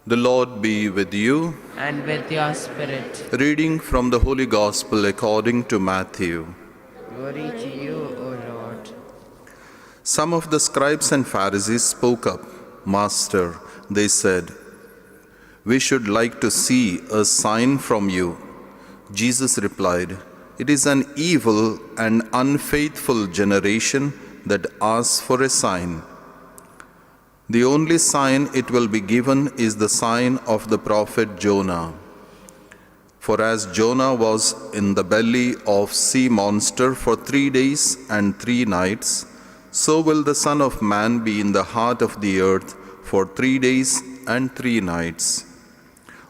The Lord be with you. And with your spirit. Reading from the Holy Gospel according to Matthew. Glory to you, O Lord. Some of the scribes and Pharisees spoke up. Master, they said, we should like to see a sign from you. Jesus replied, it is an evil and unfaithful generation that asks for a sign. The only sign it will be given is the sign of the prophet Jonah. For as Jonah was in the belly of sea monster for 3 days and 3 nights, so will the Son of Man be in the heart of the earth for 3 days and 3 nights.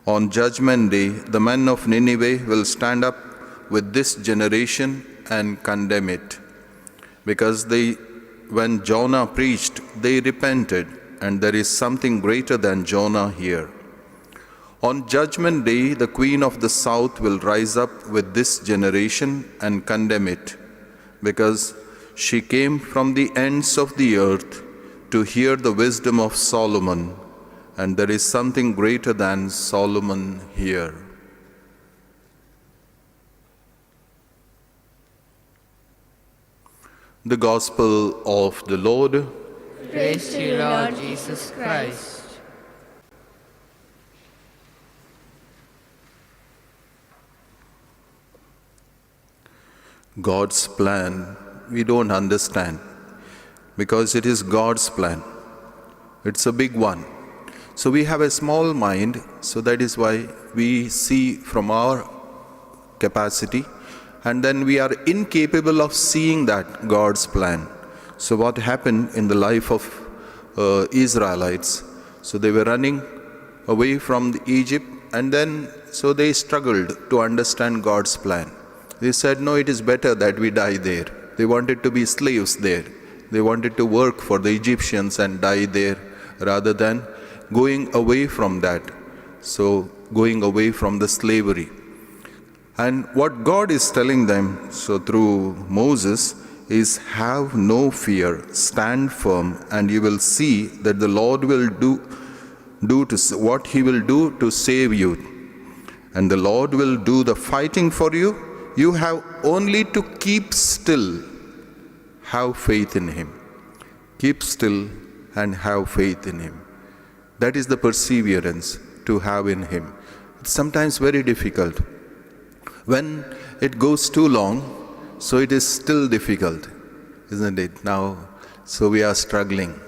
On Judgment Day, the men of Nineveh will stand up with this generation and condemn it, because when Jonah preached, they repented, and there is something greater than Jonah here. On Judgment Day, the Queen of the South will rise up with this generation and condemn it, because she came from the ends of the earth to hear the wisdom of Solomon, and there is something greater than Solomon here. The Gospel of the Lord. Praise to you, Lord Jesus Christ. God's plan, we don't understand, because it is God's plan. It's a big one. So we have a small mind, so that is why we see from our capacity, and then we are incapable of seeing that God's plan. So what happened in the life of Israelites? So they were running away from Egypt, and then so they struggled to understand God's plan. They said, no, it is better that we die there. They wanted to be slaves there. They wanted to work for the Egyptians and die there, rather than going away from that. So going away from the slavery. And what God is telling them, so through Moses, is have no fear, stand firm, and you will see that the Lord will do what He will do to save you. And the Lord will do the fighting for you. You have only to keep still, have faith in Him. Keep still and have faith in Him. That is the perseverance to have in Him. It's sometimes very difficult. When it goes too long, so it is still difficult, isn't it? Now, so we are struggling.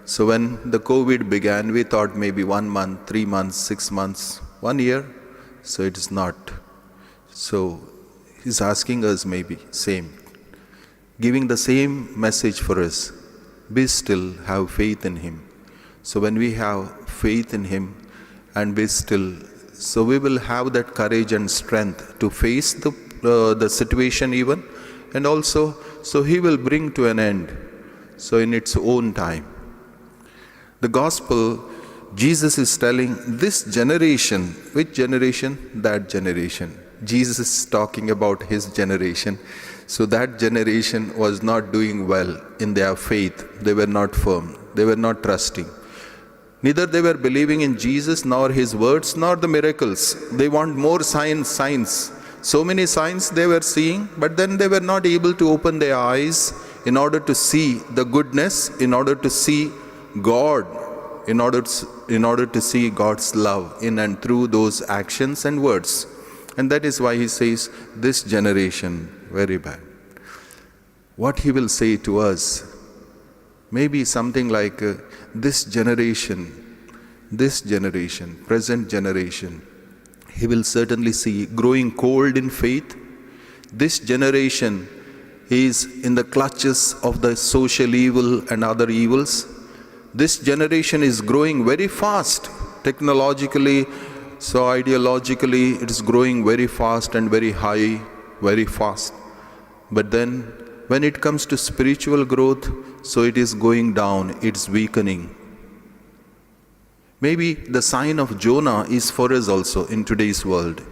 So when the COVID began, we thought maybe 1 month, 3 months, 6 months, 1 year. So it is not. So He's asking us maybe same, giving the same message for us. Be still, have faith in Him. So when we have faith in Him and be still, so we will have that courage and strength to face the situation even, and also so He will bring to an end, so in its own time. The Gospel, Jesus is telling this generation. Which generation? That generation. Jesus is talking about His generation. So that generation was not doing well in their faith. They were not firm. They were not trusting. Neither they were believing in Jesus, nor His words, nor the miracles. They want more signs. So many signs they were seeing, but then they were not able to open their eyes in order to see the goodness, in order to see God, in order to see God's love in and through those actions and words. And that is why He says, this generation, very bad. What He will say to us, maybe something like, this generation, present generation, He will certainly see growing cold in faith. This generation is in the clutches of the social evil and other evils. This generation is growing very fast, technologically, so ideologically, it is growing very fast and very high, very fast. But then, when it comes to spiritual growth, so it is going down, it's weakening. Maybe the sign of Jonah is for us also in today's world.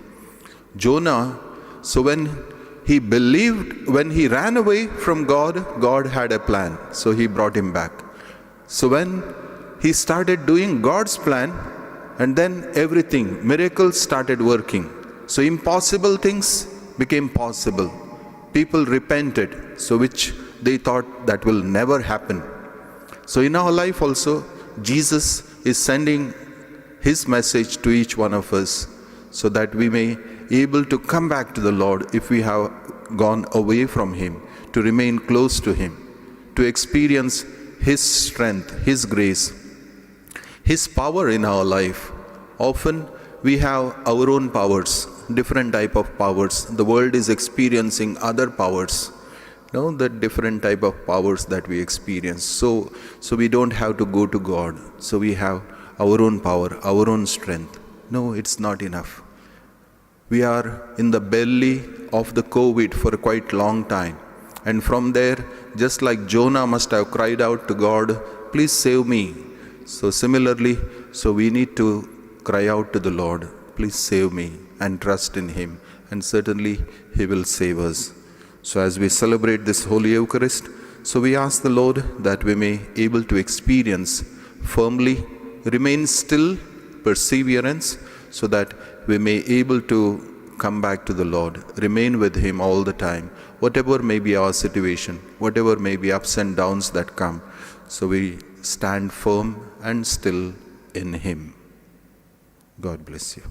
Jonah, so when he believed, when he ran away from God, God had a plan, so He brought him back. So when he started doing God's plan, And then everything, miracles started working. So impossible things became possible. People repented, so which they thought that will never happen. So in our life also, Jesus is sending His message to each one of us so that we may able to come back to the Lord if we have gone away from Him, to remain close to Him, to experience His strength, His grace, His power in our life. Often we have our own powers, different type of powers. The world is experiencing other powers. The different type of powers that we experience. So we don't have to go to God. So we have our own power, our own strength. No, it's not enough. We are in the belly of the COVID for a quite long time. And from there, just like Jonah must have cried out to God, please save me. So similarly, we need to cry out to the Lord, please save me, and trust in Him. And certainly He will save us. So as we celebrate this Holy Eucharist, so we ask the Lord that we may able to experience firmly, remain still, perseverance, so that we may able to come back to the Lord, remain with Him all the time, whatever may be our situation, whatever may be ups and downs that come. So we stand firm and still in Him. God bless you.